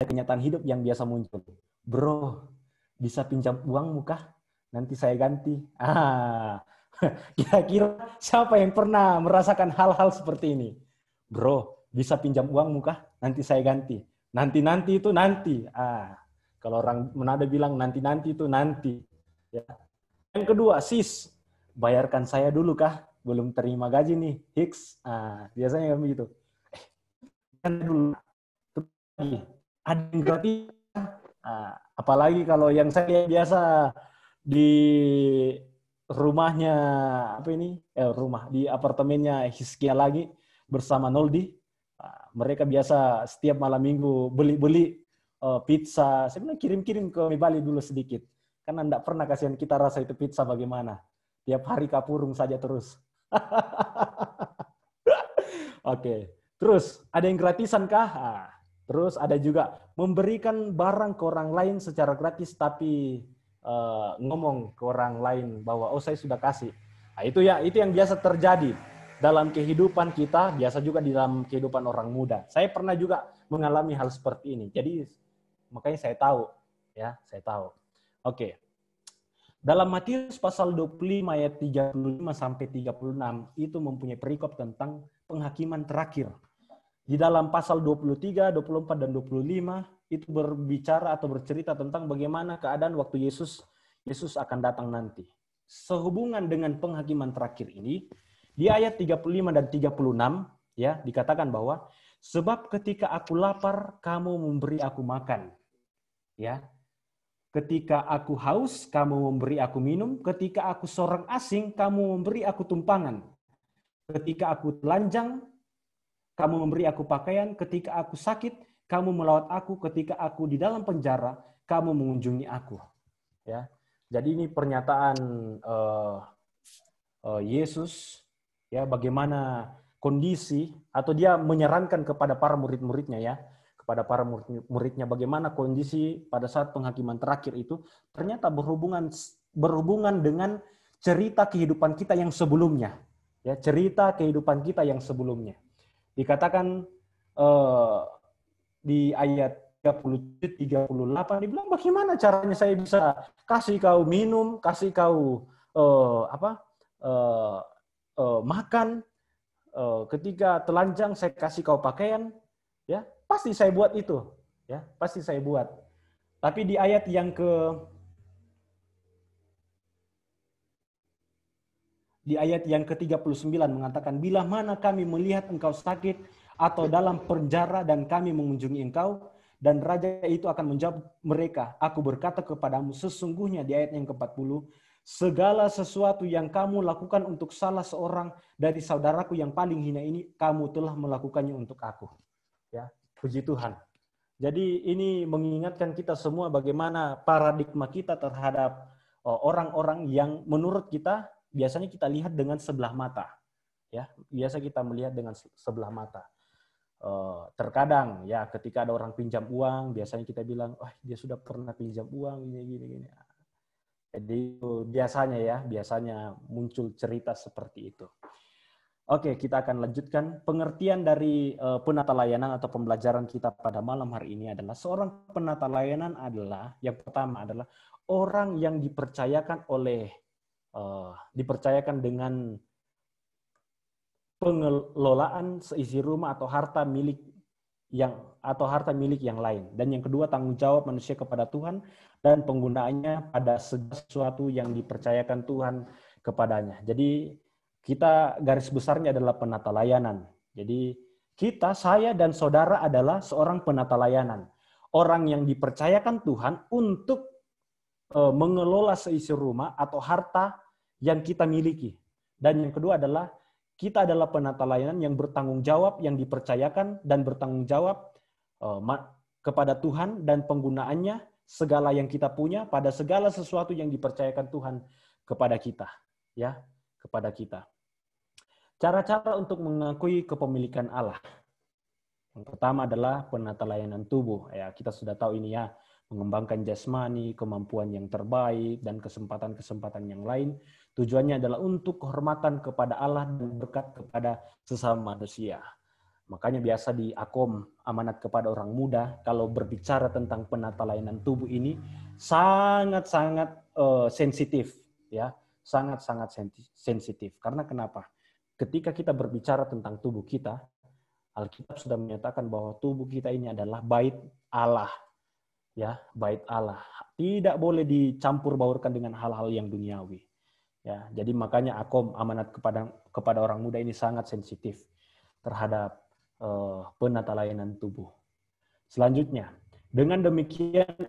kenyataan hidup yang biasa muncul. Bro, bisa pinjam uangmu kah? Nanti saya ganti. Kira-kira siapa yang pernah merasakan hal-hal seperti ini? Bro, bisa pinjam uangmu kah? Nanti saya ganti. Nanti-nanti itu nanti. Kalau orang Manado bilang nanti-nanti itu nanti. Ya. Yang kedua, sis, bayarkan saya dulu kah? Belum terima gaji nih, Hicks. Biasanya begitu. Kan dulu. Ada yang gratis. Apalagi kalau yang saya lihat biasa di rumahnya di apartemennya Hiskia lagi bersama Noldi, mereka biasa setiap malam minggu beli pizza. Saya bilang kirim-kirim ke Bali dulu sedikit, karena enggak pernah kasihan kita rasa itu pizza bagaimana. Tiap hari kapurung saja terus. Oke. Terus ada yang gratisan kah? Terus ada juga memberikan barang ke orang lain secara gratis, tapi ngomong ke orang lain bahwa oh saya sudah kasih. Itu yang biasa terjadi dalam kehidupan kita, biasa juga di dalam kehidupan orang muda. Saya pernah juga mengalami hal seperti ini. Jadi makanya saya tahu, saya tahu. Oke. Dalam Matius pasal 25 ayat 35 sampai 36 itu mempunyai perikop tentang penghakiman terakhir. Di dalam pasal 23, 24, dan 25 itu berbicara atau bercerita tentang bagaimana keadaan waktu Yesus akan datang nanti. Sehubungan dengan penghakiman terakhir ini, di ayat 35 dan 36 dikatakan bahwa sebab ketika aku lapar, kamu memberi aku makan. Ketika aku haus, kamu memberi aku minum. Ketika aku seorang asing, kamu memberi aku tumpangan. Ketika aku telanjang, kamu memberi aku pakaian. Ketika aku sakit, kamu melawat aku. Ketika aku di dalam penjara, kamu mengunjungi aku. Jadi ini pernyataan Yesus, bagaimana kondisi, atau dia menyarankan kepada para murid-muridnya, kepada para muridnya bagaimana kondisi pada saat penghakiman terakhir itu ternyata berhubungan dengan cerita kehidupan kita yang sebelumnya. Cerita kehidupan kita yang sebelumnya. Dikatakan di ayat 37-38 dibilang bagaimana caranya saya bisa kasih kau minum, kasih kau makan, ketika telanjang saya kasih kau pakaian, pasti saya buat itu, pasti saya buat. Tapi di ayat yang ke-39 mengatakan, bila mana kami melihat engkau sakit atau dalam penjara dan kami mengunjungi engkau, dan raja itu akan menjawab mereka, aku berkata kepadamu, sesungguhnya di ayat yang ke-40, segala sesuatu yang kamu lakukan untuk salah seorang dari saudaraku yang paling hina ini, kamu telah melakukannya untuk aku. Puji Tuhan. Jadi ini mengingatkan kita semua bagaimana paradigma kita terhadap orang-orang yang menurut kita biasanya kita lihat dengan sebelah mata. Biasa kita melihat dengan sebelah mata. Terkadang ketika ada orang pinjam uang, biasanya kita bilang, dia sudah pernah pinjam uang gini. Jadi biasanya muncul cerita seperti itu. Oke, kita akan lanjutkan. Pengertian dari penata layanan atau pembelajaran kita pada malam hari ini adalah seorang penata layanan adalah yang pertama adalah orang yang dipercayakan dengan pengelolaan seisi rumah atau harta milik yang lain. Dan yang kedua, tanggung jawab manusia kepada Tuhan dan penggunaannya pada segala sesuatu yang dipercayakan Tuhan kepadanya. Jadi kita garis besarnya adalah penata layanan. Jadi saya dan saudara adalah seorang penata layanan. Orang yang dipercayakan Tuhan untuk mengelola seisi rumah atau harta yang kita miliki. Dan yang kedua adalah kita adalah penata layanan yang bertanggung jawab, yang dipercayakan dan bertanggung jawab kepada Tuhan dan penggunaannya segala yang kita punya pada segala sesuatu yang dipercayakan Tuhan kepada kita, kepada kita. Cara-cara untuk mengakui kepemilikan Allah. Yang pertama adalah penata layanan tubuh. Kita sudah tahu ini mengembangkan jasmani, kemampuan yang terbaik, dan kesempatan-kesempatan yang lain. Tujuannya adalah untuk kehormatan kepada Allah dan berkat kepada sesama manusia. Makanya biasa di Akom amanat kepada orang muda kalau berbicara tentang penata layanan tubuh ini sangat-sangat sensitif, ya, sangat-sangat sensitif. Karena kenapa? Ketika kita berbicara tentang tubuh kita, Alkitab sudah menyatakan bahwa tubuh kita ini adalah bait Allah, ya, bait Allah. Tidak boleh dicampur baurkan dengan hal-hal yang duniawi. Ya, jadi makanya Akom amanat kepada orang muda ini sangat sensitif terhadap penata layanan tubuh. Selanjutnya, dengan demikian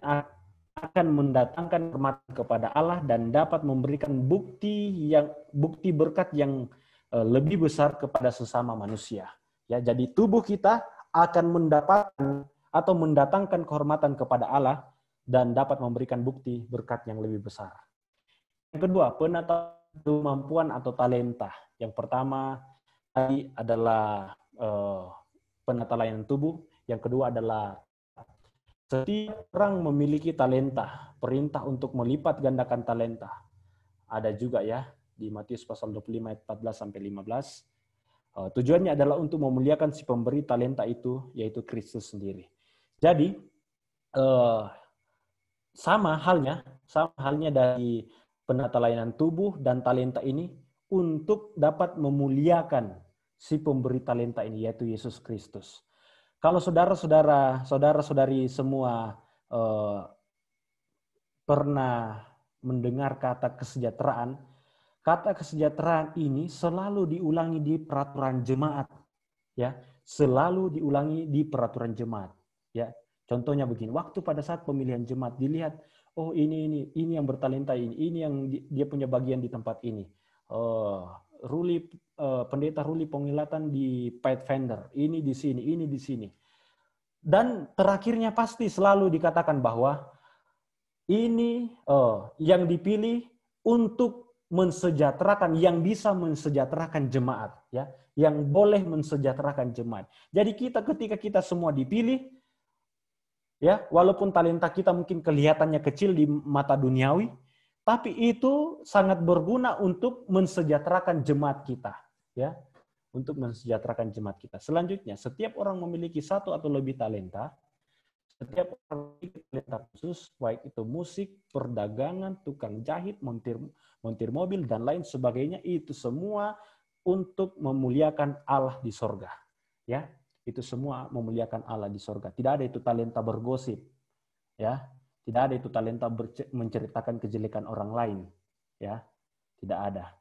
akan mendatangkan hormat kepada Allah dan dapat memberikan bukti berkat yang lebih besar kepada sesama manusia. Ya, jadi tubuh kita akan mendapatkan atau mendatangkan kehormatan kepada Allah dan dapat memberikan bukti berkat yang lebih besar. Yang kedua, penata kemampuan atau talenta. Yang pertama tadi adalah penata layanan tubuh. Yang kedua adalah setiap orang memiliki talenta, perintah untuk melipat gandakan talenta. Ada juga ya di Matius pasal 25 ayat 14 sampai 15. Tujuannya adalah untuk memuliakan si pemberi talenta itu, yaitu Kristus sendiri. Jadi sama halnya dari penata layanan tubuh dan talenta ini untuk dapat memuliakan si pemberi talenta ini, yaitu Yesus Kristus. Kalau saudara-saudari semua pernah mendengar kata kesejahteraan ini selalu diulangi di peraturan jemaat, ya, selalu diulangi di peraturan jemaat, ya. Contohnya begini, waktu pada saat pemilihan jemaat dilihat, oh ini yang bertalenta ini yang dia punya bagian di tempat ini. Pendeta Ruli Pengilatan di Pathfinder, ini di sini. Dan terakhirnya pasti selalu dikatakan bahwa ini yang dipilih untuk mensejahterakan, yang bisa mensejahterakan jemaat, ya, yang boleh mensejahterakan jemaat. Jadi ketika kita semua dipilih, ya, walaupun talenta kita mungkin kelihatannya kecil di mata duniawi, tapi itu sangat berguna untuk mensejahterakan jemaat kita, ya, untuk mensejahterakan jemaat kita. Selanjutnya, setiap orang memiliki satu atau lebih talenta. Setiap orang memiliki talenta khusus, baik itu musik, perdagangan, tukang jahit, montir mobil, dan lain sebagainya. Itu semua untuk memuliakan Allah di sorga, ya. Itu semua memuliakan Allah di sorga. Tidak ada itu talenta bergosip, ya. Tidak ada itu talenta menceritakan kejelekan orang lain, ya. Tidak ada.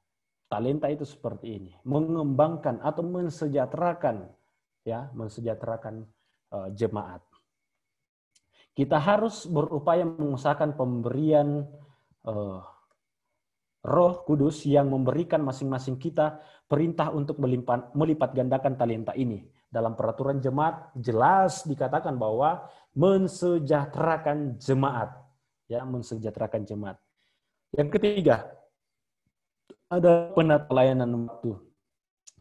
Talenta itu seperti ini, mengembangkan atau mensejahterakan, ya, mensejahterakan jemaat. Kita harus berupaya mengusahakan pemberian Roh Kudus yang memberikan masing-masing kita perintah untuk melipat gandakan talenta ini. Dalam peraturan jemaat jelas dikatakan bahwa mensejahterakan jemaat, ya, mensejahterakan jemaat. Yang ketiga, ada penata layanan waktu.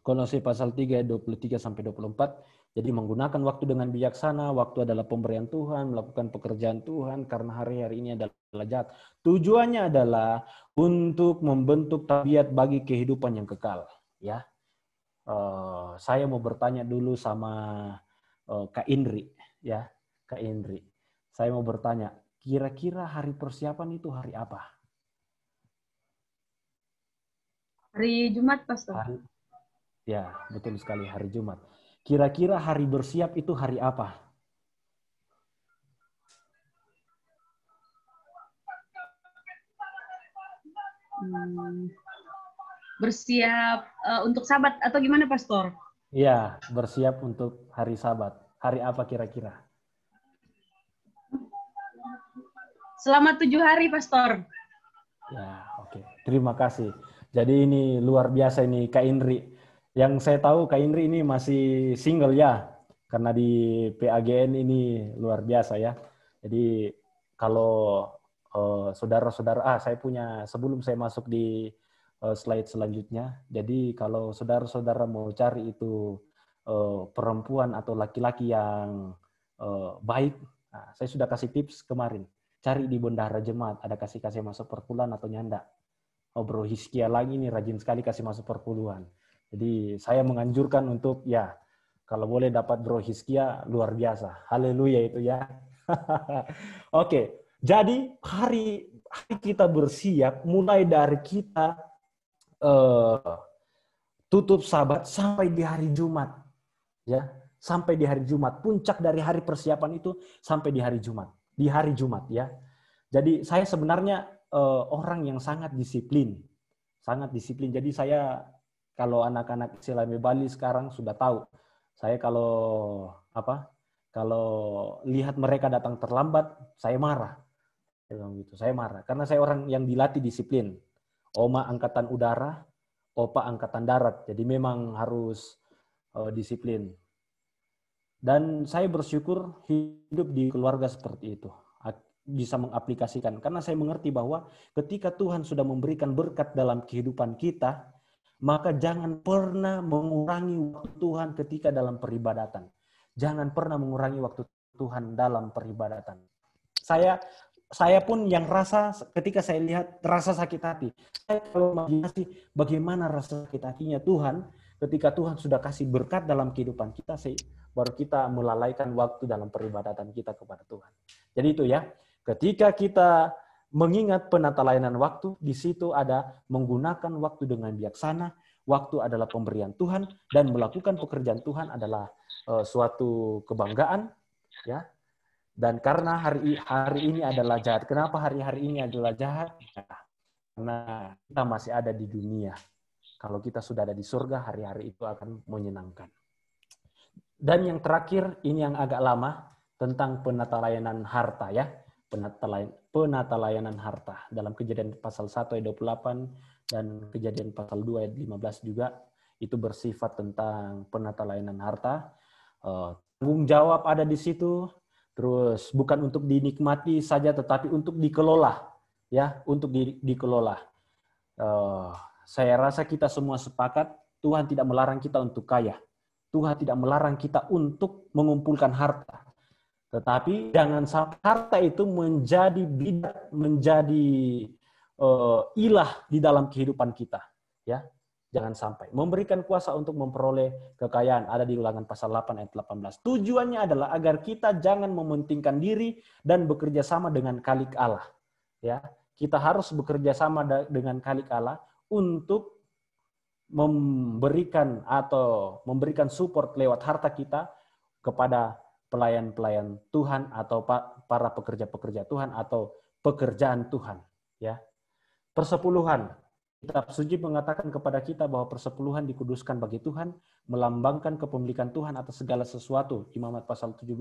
Kolose pasal 3 ayat 23 sampai 24. Jadi menggunakan waktu dengan bijaksana, waktu adalah pemberian Tuhan, melakukan pekerjaan Tuhan karena hari-hari ini adalah jahat. Tujuannya adalah untuk membentuk tabiat bagi kehidupan yang kekal, ya. Saya mau bertanya dulu sama Kak Indri, ya, Kak Indri. Saya mau bertanya, kira-kira hari persiapan itu hari apa? Hari Jumat, Pastor. Ya, betul sekali, hari Jumat. Kira-kira hari bersiap itu hari apa? Bersiap untuk Sabat atau gimana, Pastor? Iya, bersiap untuk hari Sabat. Hari apa kira-kira? Selama 7 hari, Pastor. Ya, oke. Terima kasih. Jadi ini luar biasa ini Kak Indri. Yang saya tahu Kak Indri ini masih single ya. Karena di PAGN ini luar biasa ya. Jadi kalau saudara-saudara, saya punya, sebelum saya masuk di slide selanjutnya. Jadi kalau saudara-saudara mau cari itu perempuan atau laki-laki yang baik, nah, saya sudah kasih tips kemarin. Cari di bendahara jemaat, ada kasih masuk perpuluhan atau nyanda. Oh bro, Hiskia lagi nih rajin sekali kasih masuk perpuluhan. Jadi saya menganjurkan untuk ya Kalau boleh dapat Bro Hizkia, luar biasa. Haleluya itu ya. Oke, jadi hari kita bersiap mulai dari kita tutup Sabat sampai di hari Jumat, ya, sampai di hari Jumat. Puncak dari hari persiapan itu sampai di hari Jumat ya. Jadi saya sebenarnya orang yang sangat disiplin. Jadi saya kalau anak-anak Silame Bali sekarang sudah tahu. Saya kalau Kalau lihat mereka datang terlambat, saya marah. Saya marah karena saya orang yang dilatih disiplin. Oma angkatan udara, opa angkatan darat. Jadi memang harus disiplin. Dan saya bersyukur hidup di keluarga seperti itu. Bisa mengaplikasikan. Karena saya mengerti bahwa ketika Tuhan sudah memberikan berkat dalam kehidupan kita, maka jangan pernah mengurangi waktu Tuhan ketika dalam peribadatan. Jangan pernah mengurangi waktu Tuhan dalam peribadatan. Saya pun yang rasa ketika saya lihat rasa sakit hati. Saya kalau imajinasi bagaimana rasa sakit hatinya Tuhan ketika Tuhan sudah kasih berkat dalam kehidupan kita, baru kita melalaikan waktu dalam peribadatan kita kepada Tuhan. Jadi itu ya, ketika kita mengingat penata layanan waktu, di situ ada menggunakan waktu dengan bijaksana. Waktu adalah pemberian Tuhan dan melakukan pekerjaan Tuhan adalah suatu kebanggaan, ya. Dan karena hari ini adalah jahat. Kenapa hari-hari ini adalah jahat? Karena kita masih ada di dunia. Kalau kita sudah ada di surga, hari-hari itu akan menyenangkan. Dan yang terakhir, ini yang agak lama, tentang penata layanan harta ya. Penata layanan harta. Dalam Kejadian pasal 1 ayat 28 dan Kejadian pasal 2 ayat 15 juga itu bersifat tentang penata layanan harta. Tanggung jawab ada di situ. Terus bukan untuk dinikmati saja, tetapi untuk dikelola, ya, untuk dikelola. Saya rasa kita semua sepakat, Tuhan tidak melarang kita untuk kaya. Tuhan tidak melarang kita untuk mengumpulkan harta. Tetapi jangan sampai harta itu menjadi bidat, menjadi ilah di dalam kehidupan kita, ya. Jangan sampai memberikan kuasa untuk memperoleh kekayaan, ada di Ulangan pasal 8 ayat 18. Tujuannya adalah agar kita jangan mementingkan diri dan bekerja sama dengan khalik Allah. Ya, kita harus bekerja sama dengan khalik Allah untuk memberikan support lewat harta kita kepada pelayan-pelayan Tuhan atau para pekerja-pekerja Tuhan atau pekerjaan Tuhan. Ya, persepuluhan. Kitab suci mengatakan kepada kita bahwa persepuluhan dikuduskan bagi Tuhan, melambangkan kepemilikan Tuhan atas segala sesuatu. Imamat pasal 27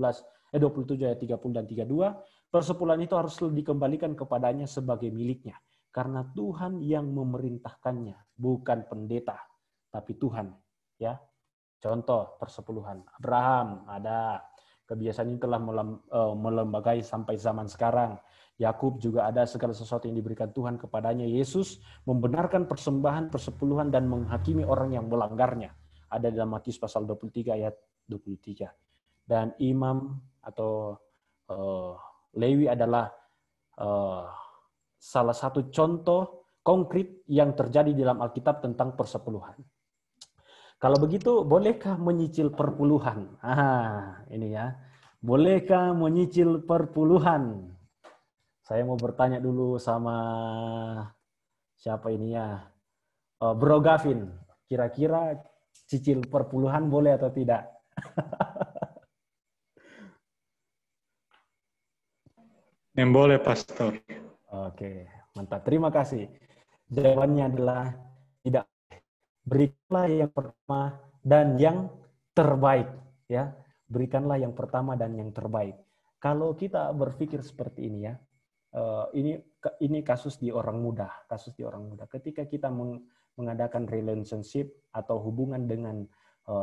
ayat 30 dan 32. Persepuluhan itu harus dikembalikan kepadanya sebagai miliknya. Karena Tuhan yang memerintahkannya, bukan pendeta, tapi Tuhan. Ya, contoh persepuluhan. Abraham ada kebiasaan ini telah melembagai sampai zaman sekarang. Yakub juga ada segala sesuatu yang diberikan Tuhan kepadanya. Yesus membenarkan persembahan persepuluhan dan menghakimi orang yang melanggarnya. Ada dalam Matius pasal 23 ayat 23. Dan imam atau Lewi adalah salah satu contoh konkret yang terjadi dalam Alkitab tentang persepuluhan. Kalau begitu, bolehkah menyicil perpuluhan? Ini ya. Bolehkah menyicil perpuluhan? Saya mau bertanya dulu sama siapa ini ya? Bro Gavin. Kira-kira cicil perpuluhan boleh atau tidak? Yang boleh, Pastor. Oke, mantap. Terima kasih. Jawabannya adalah tidak. Berikanlah yang pertama dan yang terbaik. Ya, berikanlah yang pertama dan yang terbaik. Kalau kita berpikir seperti ini ya, ini kasus di orang muda. Ketika kita mengadakan relationship atau hubungan dengan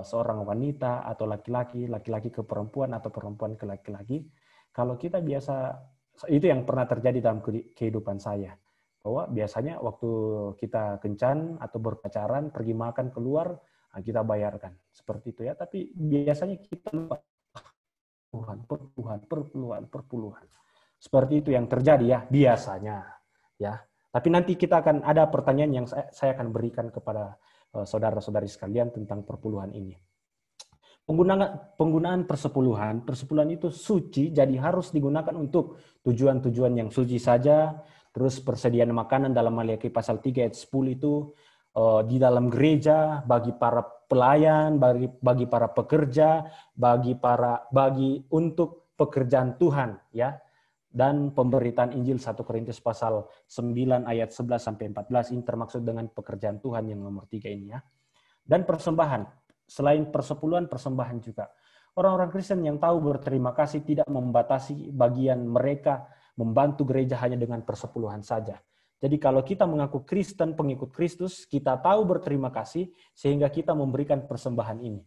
seorang wanita atau laki-laki ke perempuan atau perempuan ke laki-laki, kalau kita biasa, itu yang pernah terjadi dalam kehidupan saya, bahwa biasanya waktu kita kencan atau berpacaran, pergi makan keluar, kita bayarkan seperti itu ya. Tapi biasanya kita lupa perpuluhan. Seperti itu yang terjadi ya biasanya ya. Tapi nanti kita akan ada pertanyaan yang saya akan berikan kepada saudara-saudari sekalian tentang perpuluhan ini. penggunaan persepuluhan itu suci, jadi harus digunakan untuk tujuan-tujuan yang suci saja. Terus persediaan makanan dalam Maliaki pasal 3 ayat 10 itu di dalam gereja, bagi para pelayan, bagi para pekerja, bagi untuk pekerjaan Tuhan, ya. Dan pemberitaan Injil 1 Korintus pasal 9 ayat 11 sampai 14 ini termaksud dengan pekerjaan Tuhan yang nomor 3 ini, ya. Dan persembahan. Selain persepuluhan, persembahan juga. Orang-orang Kristen yang tahu berterima kasih tidak membatasi bagian mereka membantu gereja hanya dengan persepuluhan saja. Jadi kalau kita mengaku Kristen, pengikut Kristus, kita tahu berterima kasih sehingga kita memberikan persembahan ini.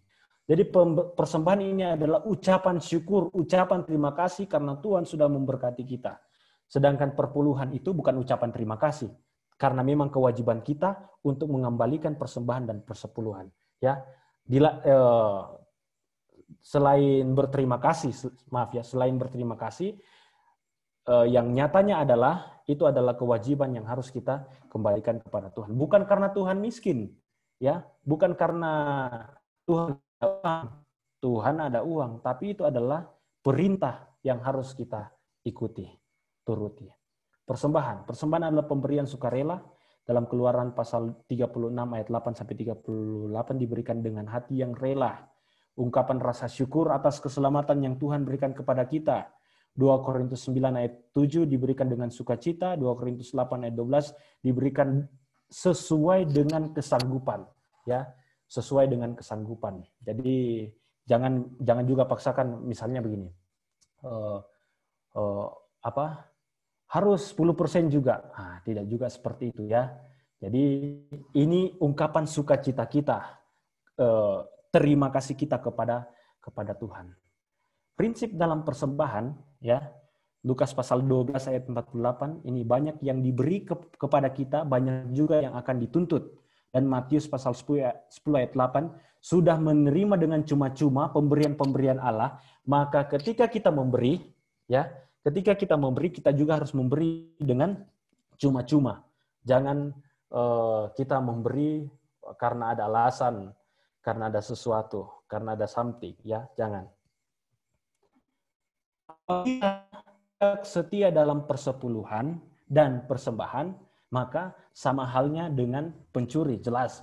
Jadi persembahan ini adalah ucapan syukur, ucapan terima kasih karena Tuhan sudah memberkati kita. Sedangkan perpuluhan itu bukan ucapan terima kasih, karena memang kewajiban kita untuk mengembalikan persembahan dan persepuluhan. Ya, selain berterima kasih, selain berterima kasih, yang nyatanya itu adalah kewajiban yang harus kita kembalikan kepada Tuhan. Bukan karena Tuhan miskin, ya, bukan karena Tuhan ada uang, tapi itu adalah perintah yang harus kita ikuti, turuti. Persembahan adalah pemberian sukarela. Dalam Keluaran pasal 36 ayat 8 sampai 38 diberikan dengan hati yang rela. Ungkapan rasa syukur atas keselamatan yang Tuhan berikan kepada kita. 2 Korintus 9 ayat 7 diberikan dengan sukacita, 2 Korintus 8 ayat 12 diberikan sesuai dengan kesanggupan, ya, sesuai dengan kesanggupan. Jadi jangan juga paksakan, misalnya begini. Harus 10% juga. Nah, tidak juga seperti itu, ya. Jadi ini ungkapan sukacita kita, terima kasih kita kepada Tuhan. Prinsip dalam persembahan, ya, Lukas pasal 12 ayat 48, ini banyak yang diberi kepada kita, banyak juga yang akan dituntut. Dan Matius pasal 10 ayat 8, sudah menerima dengan cuma-cuma pemberian-pemberian Allah, maka ketika kita memberi, ya, kita juga harus memberi dengan cuma-cuma. Jangan kita memberi karena ada alasan, karena ada sesuatu, karena ada something, ya, jangan. Apabila setia dalam persepuluhan dan persembahan, maka sama halnya dengan pencuri. Jelas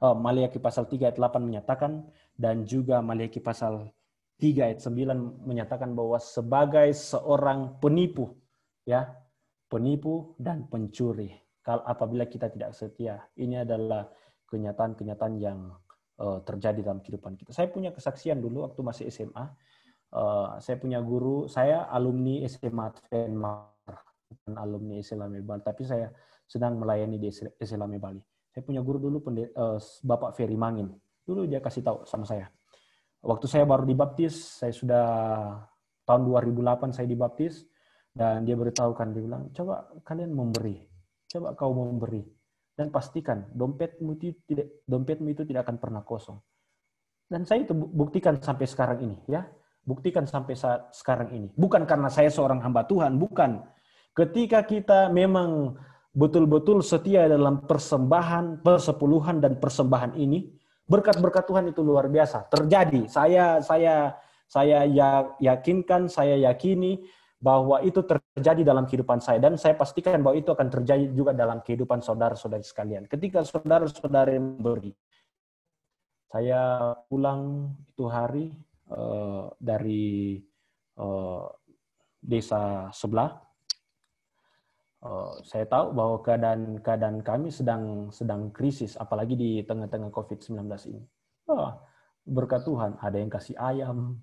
Maliaki pasal 3 ayat 8 menyatakan, dan juga Maliaki pasal 3 ayat 9 menyatakan bahwa sebagai seorang penipu, ya, penipu dan pencuri. Kalau apabila kita tidak setia, ini adalah kenyataan-kenyataan yang terjadi dalam kehidupan kita. Saya punya kesaksian dulu waktu masih SMA. Saya punya guru, saya alumni SMA Advent, bukan alumni Islam Bali, tapi saya sedang melayani di Islam Bali. Saya punya guru dulu, Bapak Ferry Mangin. Dulu dia kasih tahu sama saya. Waktu saya baru dibaptis, saya sudah tahun 2008 saya dibaptis, dan dia beritahukan, dia bilang, coba kalian memberi, coba kau memberi, dan pastikan dompetmu itu tidak akan pernah kosong. Dan saya itu buktikan sampai sekarang ini, ya, buktikan sampai sekarang ini. Bukan karena saya seorang hamba Tuhan, bukan. Ketika kita memang betul-betul setia dalam persembahan, persepuluhan dan persembahan ini, berkat-berkat Tuhan itu luar biasa terjadi. Saya yakinkan, saya yakini bahwa itu terjadi dalam kehidupan saya, dan saya pastikan bahwa itu akan terjadi juga dalam kehidupan saudara-saudari sekalian. Ketika saudara-saudari memberi, saya pulang itu hari dari desa sebelah. Saya tahu bahwa keadaan kami sedang krisis, apalagi di tengah-tengah COVID-19 ini. Berkat Tuhan, ada yang kasih ayam,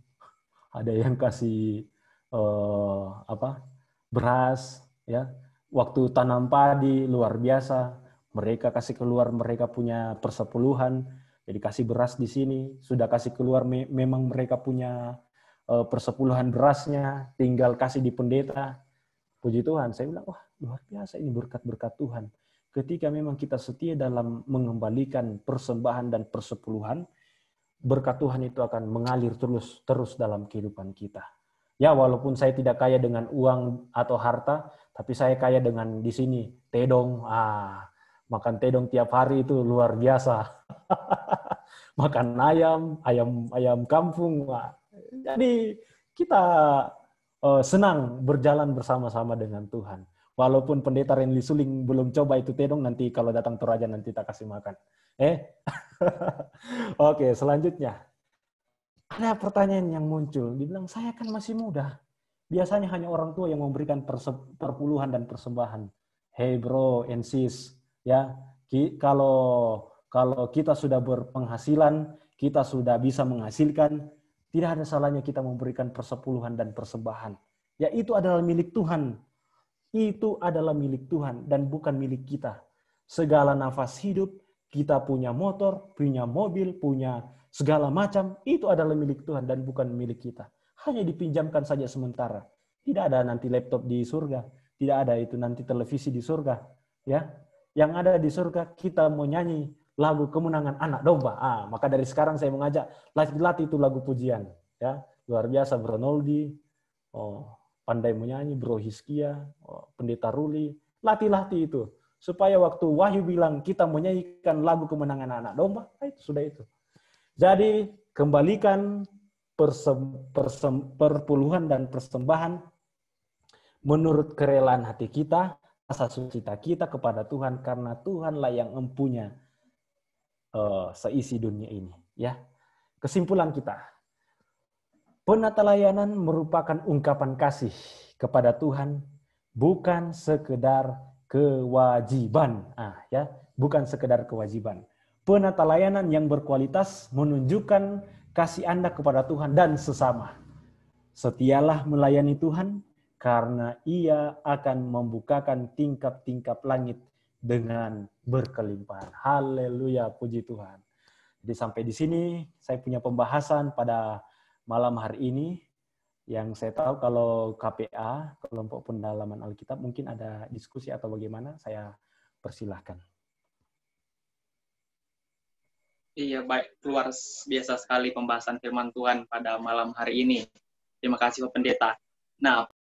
ada yang kasih beras, ya. Waktu tanam padi luar biasa, mereka kasih keluar, mereka punya persepuluhan, jadi kasih beras di sini, sudah kasih keluar, memang mereka punya persepuluhan berasnya, tinggal kasih di pendeta. Puji Tuhan, saya bilang, wah, luar biasa ini berkat-berkat Tuhan. Ketika memang kita setia dalam mengembalikan persembahan dan persepuluhan, berkat Tuhan itu akan mengalir terus dalam kehidupan kita. Ya, walaupun saya tidak kaya dengan uang atau harta, tapi saya kaya dengan di sini tedong. Makan tedong tiap hari itu luar biasa. makan ayam kampung. Wah. Jadi kita senang berjalan bersama-sama dengan Tuhan. Walaupun pendeta Renli Suling belum coba itu tedong, nanti kalau datang Toraja nanti tak kasih makan. Oke, selanjutnya. Ada pertanyaan yang muncul, dibilang saya kan masih muda. Biasanya hanya orang tua yang memberikan perpuluhan dan persembahan. Hey bro and sis, ya, kalau kita sudah berpenghasilan, kita sudah bisa menghasilkan, tidak ada salahnya kita memberikan persepuluhan dan persembahan. Ya, itu adalah milik Tuhan. Itu adalah milik Tuhan dan bukan milik kita. Segala nafas hidup, kita punya motor, punya mobil, punya segala macam, itu adalah milik Tuhan dan bukan milik kita. Hanya dipinjamkan saja sementara. Tidak ada nanti laptop di surga, tidak ada itu nanti televisi di surga, ya. Yang ada di surga kita mau nyanyi lagu kemenangan anak domba. Maka dari sekarang saya mengajak latih itu lagu pujian, ya. Luar biasa Bro Noldi, pandai menyanyi Bro Hiskia, Pendeta Ruli, latih itu supaya waktu Wahyu bilang kita menyanyikan lagu kemenangan anak domba, itu sudah itu. Jadi kembalikan perpuluhan dan persembahan menurut kerelaan hati kita, rasa sukacita kita kepada Tuhan, karena Tuhanlah yang mempunyai seisi dunia ini. Ya, kesimpulan kita, penata layanan merupakan ungkapan kasih kepada Tuhan, bukan sekedar kewajiban. Ya, bukan sekedar kewajiban. Penata layanan yang berkualitas menunjukkan kasih Anda kepada Tuhan dan sesama. Setialah melayani Tuhan, karena Ia akan membukakan tingkap-tingkap langit dengan berkelimpahan. Haleluya, puji Tuhan. Jadi sampai di sini saya punya pembahasan pada malam hari ini. Yang saya tahu kalau KPA, Kelompok Pendalaman Alkitab, mungkin ada diskusi atau bagaimana, saya persilahkan. Iya, baik. Luar biasa sekali pembahasan firman Tuhan pada malam hari ini. Terima kasih Pak Pendeta. Nah,